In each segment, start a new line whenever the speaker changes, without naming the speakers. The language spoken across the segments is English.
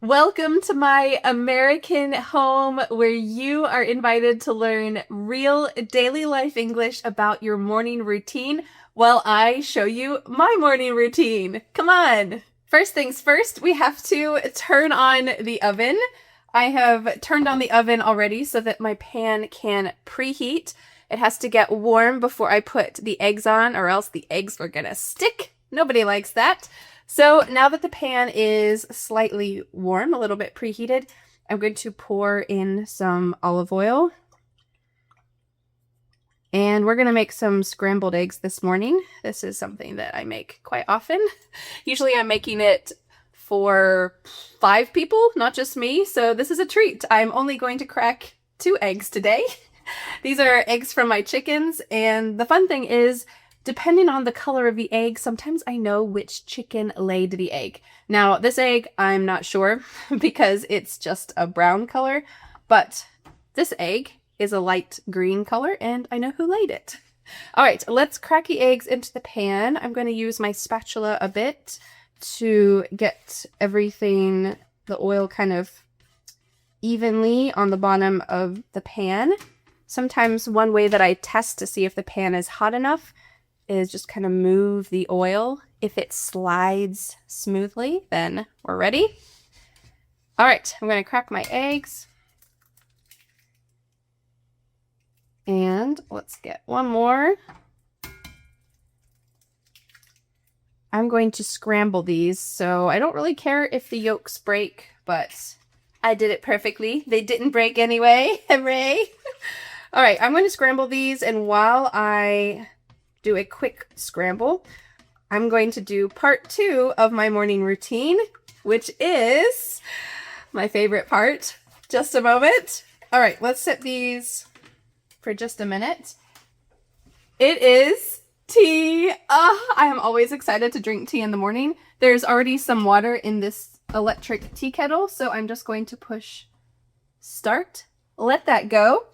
Welcome to my American home where you are invited to learn real daily life English about your morning routine while I show you my morning routine. Come on! First things first, we have to turn on the oven. I have turned on the oven already so that my pan can preheat. It has to get warm before I put the eggs on, or else the eggs are gonna stick. Nobody likes that. So now that the pan is slightly warm, a little bit preheated, I'm going to pour in some olive oil. And we're going to make some scrambled eggs this morning. This is something that I make quite often. Usually I'm making it for 5 people, not just me. So this is a treat. I'm only going to crack 2 eggs today. These are eggs from my chickens. And the fun thing is, depending on the color of the egg, sometimes I know which chicken laid the egg. Now, this egg, I'm not sure because it's just a brown color, but this egg is a light green color and I know who laid it. All right, let's crack the eggs into the pan. I'm going to use my spatula a bit to get everything, the oil kind of evenly on the bottom of the pan. Sometimes one way that I test to see if the pan is hot enough is just kind of move the oil. If it slides smoothly, then we're ready. All right, I'm going to crack my eggs. And let's get one more. I'm going to scramble these, so I don't really care if the yolks break, but I did it perfectly. They didn't break anyway. Hooray! All right, I'm going to scramble these, and while I do a quick scramble, I'm going to do part 2 of my morning routine, which is my favorite part. Just a moment. All right, let's set these for just a minute. It is tea. I am always excited to drink tea in the morning. There's already some water in this electric tea kettle, so I'm just going to push start, let that go,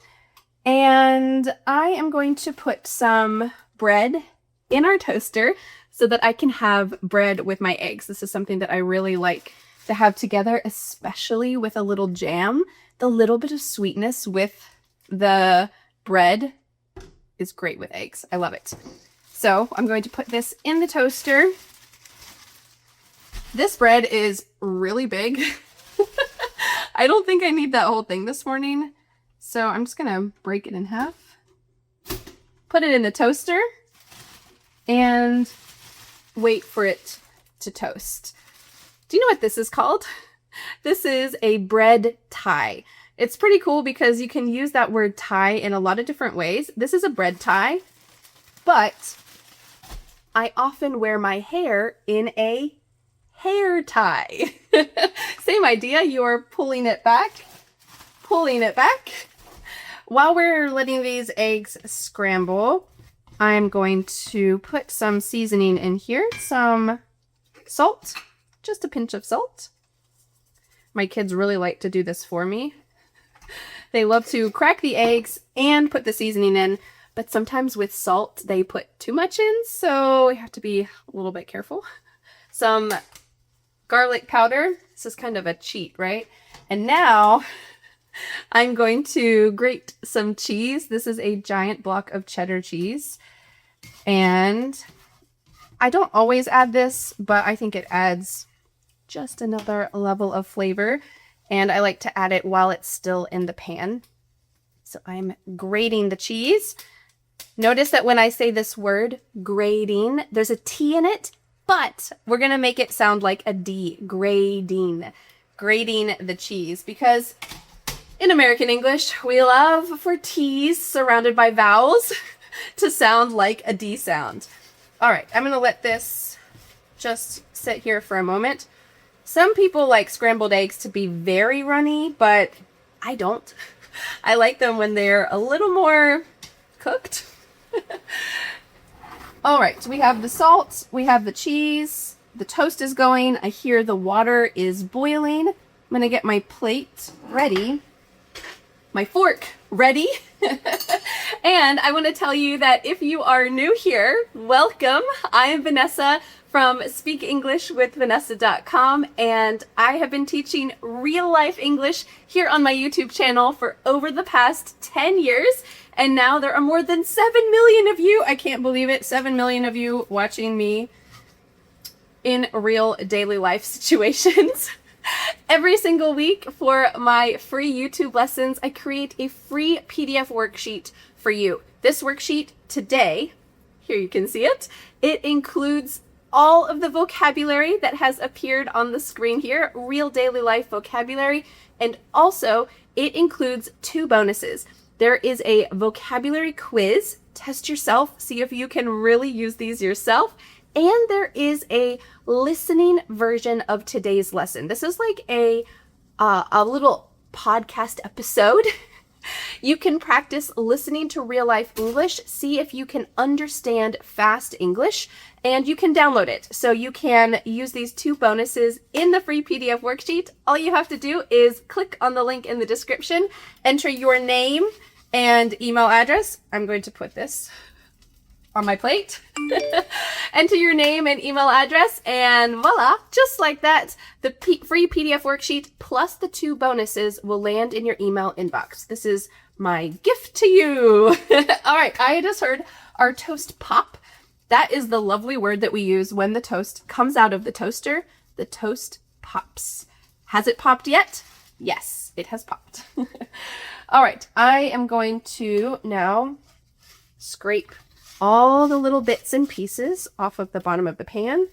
and I am going to put some bread in our toaster so that I can have bread with my eggs. This is something that I really like to have together, especially with a little jam. The little bit of sweetness with the bread is great with eggs. I love it. So I'm going to put this in the toaster. This bread is really big. I don't think I need that whole thing this morning. So I'm just gonna break it in half. Put it in the toaster and wait for it to toast. Do you know what this is called? This is a bread tie. It's pretty cool because you can use that word tie in a lot of different ways. This is a bread tie, but I often wear my hair in a hair tie. Same idea, you're pulling it back. While we're letting these eggs scramble, I'm going to put some seasoning in here, some salt, just a pinch of salt. My kids really like to do this for me. They love to crack the eggs and put the seasoning in, but sometimes with salt they put too much in, so we have to be a little bit careful. Some garlic powder. This is kind of a cheat, right? And now I'm going to grate some cheese. This is a giant block of cheddar cheese. And I don't always add this, but I think it adds just another level of flavor. And I like to add it while it's still in the pan. So I'm grating the cheese. Notice that when I say this word, grating, there's a T in it, but we're going to make it sound like a D, grating. Grating the cheese, because in American English, we love for T's surrounded by vowels to sound like a D sound. All right, I'm going to let this just sit here for a moment. Some people like scrambled eggs to be very runny, but I don't. I like them when they're a little more cooked. All right, so we have the salt, we have the cheese, the toast is going. I hear the water is boiling. I'm going to get my plate ready. My fork ready. And I want to tell you that if you are new here, welcome. I am Vanessa from speakenglishwithvanessa.com, and I have been teaching real life English here on my YouTube channel for over the past 10 years, and now there are more than 7 million of you. I can't believe it. 7 million of you watching me in real daily life situations. Every single week for my free YouTube lessons, I create a free PDF worksheet for you. This worksheet today, here you can see it, it includes all of the vocabulary that has appeared on the screen here, real daily life vocabulary, and also it includes 2 bonuses. There is a vocabulary quiz, test yourself, see if you can really use these yourself, and there is a listening version of today's lesson. This is like a little podcast episode. You can practice listening to real life English, see if you can understand fast English, and you can download it. So you can use these 2 bonuses in the free PDF worksheet. All you have to do is click on the link in the description, enter your name and email address. I'm going to put this on my plate. Enter your name and email address, and voila, just like that, the free PDF worksheet plus the 2 bonuses will land in your email inbox. This is my gift to you. All right, I just heard our toast pop. That is the lovely word that we use when the toast comes out of the toaster. The toast pops. Has it popped yet? Yes, it has popped. All right, I am going to now scrape all the little bits and pieces off of the bottom of the pan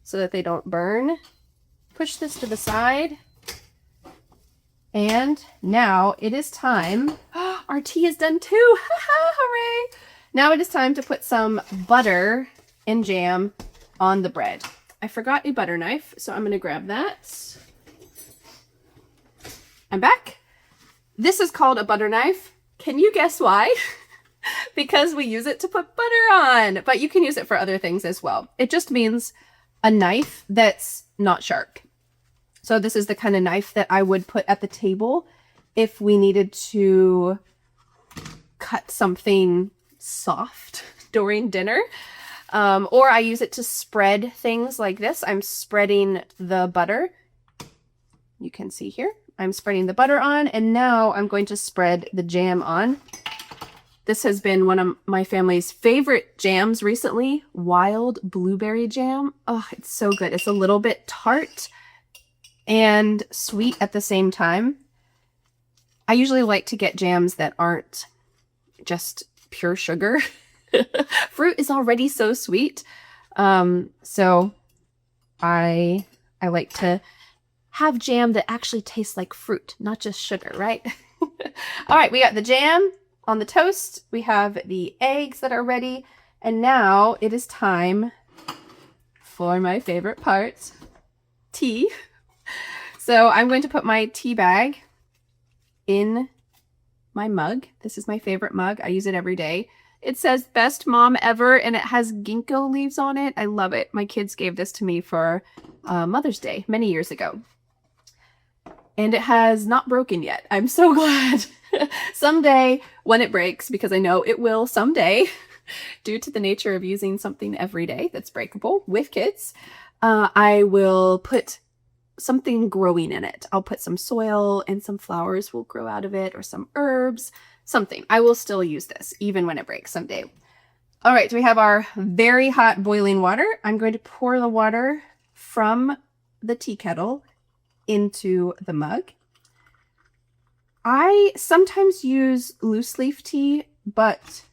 so that they don't burn. Push this to the side. And now it is time. Our tea is done too. Hooray! Now it is time to put some butter and jam on the bread. I forgot a butter knife, so I'm going to grab that. I'm back. This is called a butter knife. Can you guess why? Because we use it to put butter on, but you can use it for other things as well. It just means a knife that's not sharp. So this is the kind of knife that I would put at the table if we needed to cut something soft during dinner. Or I use it to spread things like this. I'm spreading the butter. You can see here, I'm spreading the butter on, and now I'm going to spread the jam on. This has been one of my family's favorite jams recently, wild blueberry jam. Oh, it's so good. It's a little bit tart and sweet at the same time. I usually like to get jams that aren't just pure sugar. Fruit is already so sweet. So I like to have jam that actually tastes like fruit, not just sugar, right? All right, we got the jam on the toast. We have the eggs that are ready. And now it is time for my favorite part, tea. So I'm going to put my tea bag in my mug. This is my favorite mug. I use it every day. It says best mom ever, and it has ginkgo leaves on it. I love it. My kids gave this to me for Mother's Day many years ago. And it has not broken yet. I'm so glad. Someday when it breaks, because I know it will someday, due to the nature of using something every day that's breakable with kids, I will put something growing in it. I'll put some soil and some flowers will grow out of it, or some herbs, something. I will still use this even when it breaks someday. All right, so we have our very hot boiling water. I'm going to pour the water from the tea kettle into the mug. I sometimes use loose leaf tea, but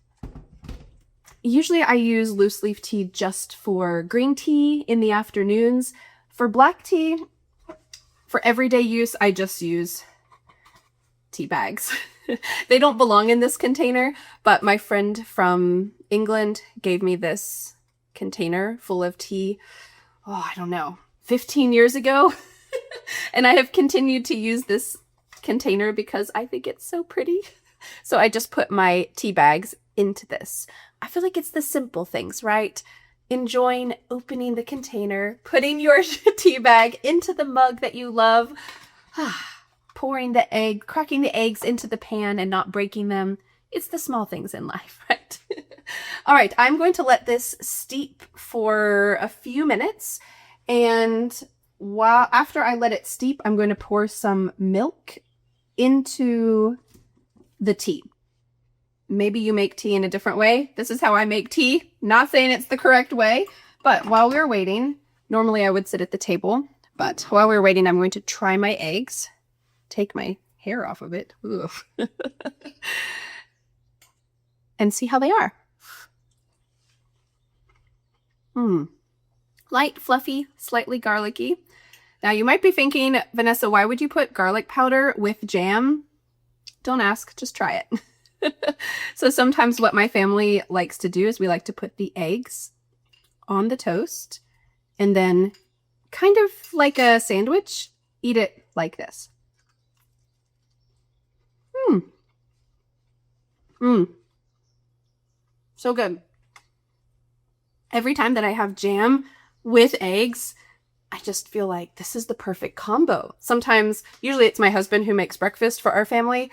usually I use loose leaf tea just for green tea in the afternoons. For black tea, for everyday use, I just use tea bags. They don't belong in this container, but my friend from England gave me this container full of tea, oh, I don't know, 15 years ago. And I have continued to use this container because I think it's so pretty. So I just put my tea bags into this. I feel like it's the simple things, right? Enjoying opening the container, putting your tea bag into the mug that you love, pouring the egg, cracking the eggs into the pan and not breaking them. It's the small things in life, right? All right, I'm going to let this steep for a few minutes, and after I let it steep, I'm going to pour some milk into the tea. Maybe you make tea in a different way. This is how I make tea. Not saying it's the correct way, but while we're waiting, normally I would sit at the table, but while we're waiting, I'm going to try my eggs, take my hair off of it, and see how they are. Light, fluffy, slightly garlicky. Now you might be thinking, Vanessa, why would you put garlic powder with jam? Don't ask, just try it. So sometimes what my family likes to do is we like to put the eggs on the toast and then kind of like a sandwich, eat it like this. So good. Every time that I have jam with eggs, I just feel like this is the perfect combo. Sometimes, usually it's my husband who makes breakfast for our family,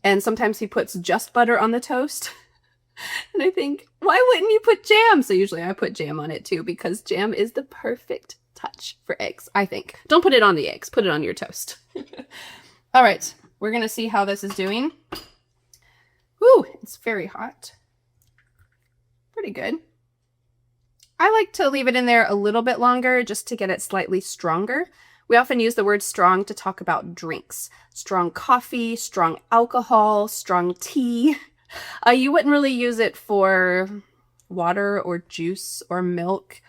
and sometimes he puts just butter on the toast. And I think, why wouldn't you put jam? So usually I put jam on it too, because jam is the perfect touch for eggs, I think. Don't put it on the eggs, put it on your toast. All right, we're gonna see how this is doing. Whew, it's very hot. Pretty good. I like to leave it in there a little bit longer just to get it slightly stronger. We often use the word strong to talk about drinks. Strong coffee, strong alcohol, strong tea. You wouldn't really use it for water or juice or milk,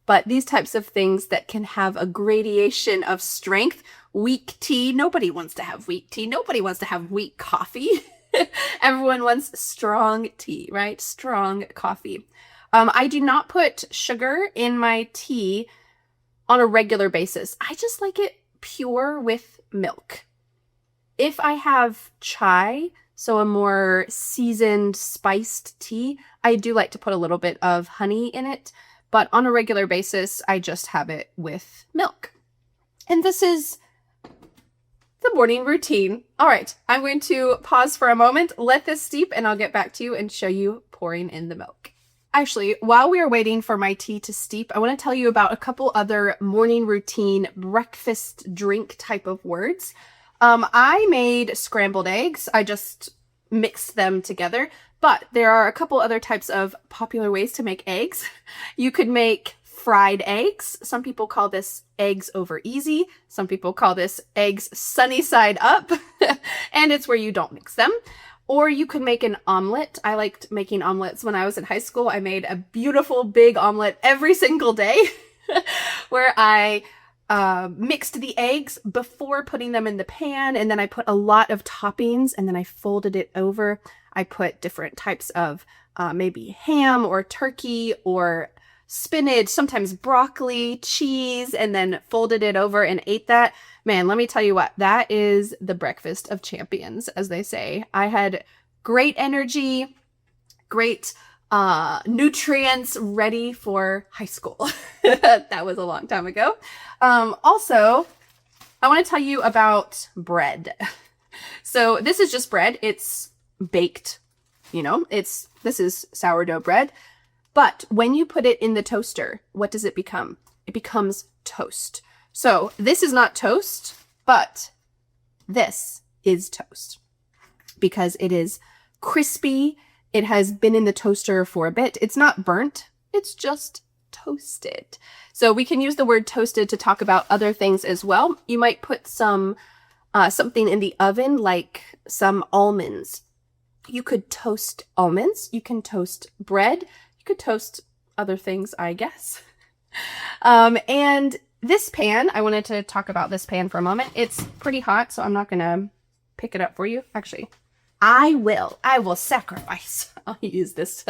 but these types of things that can have a gradation of strength. Weak tea, nobody wants to have weak tea. Nobody wants to have weak coffee. Everyone wants strong tea, right? Strong coffee. I do not put sugar in my tea on a regular basis. I just like it pure with milk. If I have chai, so a more seasoned, spiced tea, I do like to put a little bit of honey in it, but on a regular basis, I just have it with milk. And this is the morning routine. All right, I'm going to pause for a moment, let this steep, and I'll get back to you and show you pouring in the milk. Actually, while we are waiting for my tea to steep, I want to tell you about a couple other morning routine breakfast drink type of words. I made scrambled eggs. I just mixed them together, but there are a couple other types of popular ways to make eggs. You could make fried eggs. Some people call this eggs over easy. Some people call this eggs sunny side up, and it's where you don't mix them. Or you could make an omelet. I liked making omelets when I was in high school. I made a beautiful big omelet every single day where I mixed the eggs before putting them in the pan, and then I put a lot of toppings, and then I folded it over. I put different types of maybe ham or turkey or spinach, sometimes broccoli, cheese, and then folded it over and ate that. Man, let me tell you what, that is the breakfast of champions, as they say. I had great energy, great nutrients ready for high school. That was a long time ago. Also, I want to tell you about bread. So this is just bread. It's baked, you know, this is sourdough bread. But when you put it in the toaster, what does it become? It becomes toast. So this is not toast, but this is toast because it is crispy. It has been in the toaster for a bit. It's not burnt. It's just toasted. So we can use the word toasted to talk about other things as well. You might put some something in the oven, like some almonds. You could toast almonds. You can toast bread. You could toast other things, I guess. And this pan, I wanted to talk about this pan for a moment. It's pretty hot, so I'm not going to pick it up for you. Actually, I will sacrifice. I'll use this.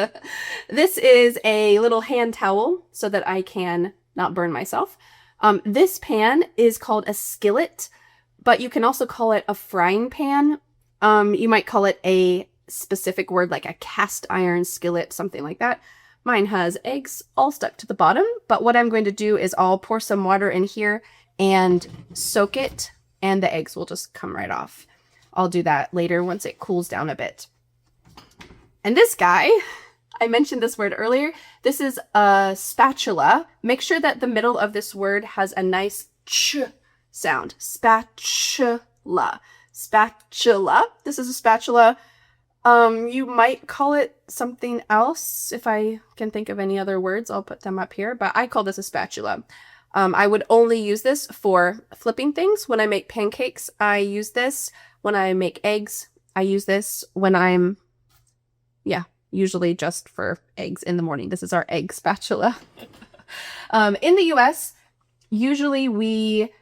This is a little hand towel so that I can not burn myself. This pan is called a skillet, but you can also call it a frying pan. You might call it a specific word like a cast iron skillet, something like that. Mine has eggs all stuck to the bottom, but what I'm going to do is I'll pour some water in here and soak it, and the eggs will just come right off. I'll do that later once it cools down a bit. And this guy, I mentioned this word earlier. This is a spatula. Make sure that the middle of this word has a nice ch sound. Spatula. Spatula. This is a spatula. You might call it something else. If I can think of any other words, I'll put them up here, but I call this a spatula. I would only use this for flipping things. When I make pancakes, I use this. When I make eggs, I use this. When I'm, usually just for eggs in the morning. This is our egg spatula. In the US, usually we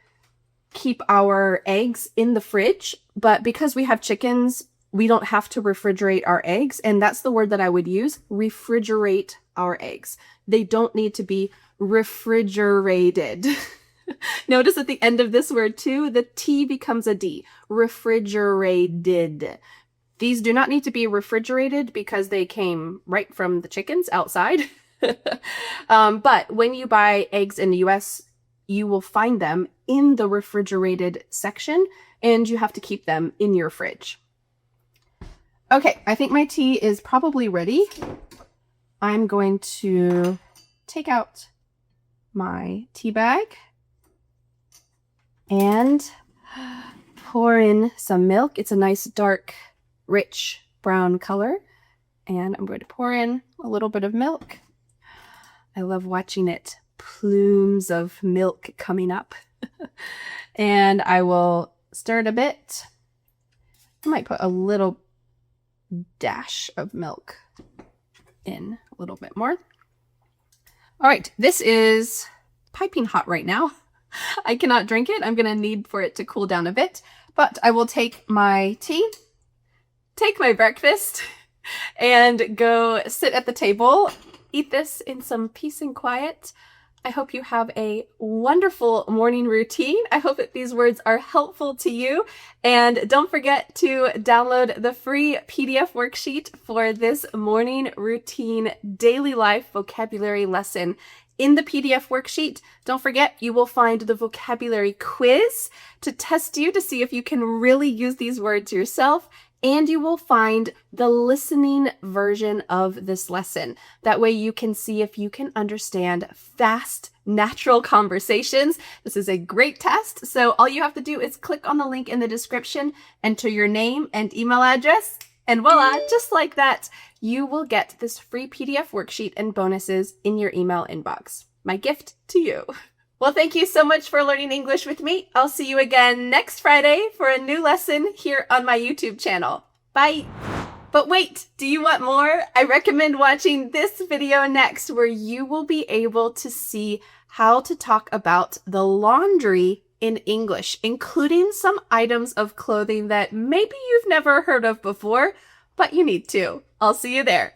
keep our eggs in the fridge, but because we have chickens, we don't have to refrigerate our eggs. And that's the word that I would use, refrigerate our eggs. They don't need to be refrigerated. Notice at the end of this word too, the T becomes a D, refrigerated. These do not need to be refrigerated because they came right from the chickens outside. But when you buy eggs in the US, you will find them in the refrigerated section and you have to keep them in your fridge. Okay, I think my tea is probably ready. I'm going to take out my tea bag and pour in some milk. It's a nice dark, rich brown color. And I'm going to pour in a little bit of milk. I love watching it. Plumes of milk coming up. And I will stir it a bit. I might put a little dash of milk in, a little bit more. All right, this is piping hot right now. I cannot drink it. I'm going to need for it to cool down a bit, but I will take my tea, take my breakfast, and go sit at the table, eat this in some peace and quiet. I hope you have a wonderful morning routine. I hope that these words are helpful to you. And don't forget to download the free PDF worksheet for this morning routine daily life vocabulary lesson. In the PDF worksheet, don't forget you will find the vocabulary quiz to test you to see if you can really use these words yourself. And you will find the listening version of this lesson. That way you can see if you can understand fast, natural conversations. This is a great test. So all you have to do is click on the link in the description, enter your name and email address, and voila, just like that, you will get this free PDF worksheet and bonuses in your email inbox. My gift to you. Well, thank you so much for learning English with me. I'll see you again next Friday for a new lesson here on my YouTube channel. Bye! But wait, do you want more? I recommend watching this video next where you will be able to see how to talk about the laundry in English, including some items of clothing that maybe you've never heard of before, but you need to. I'll see you there.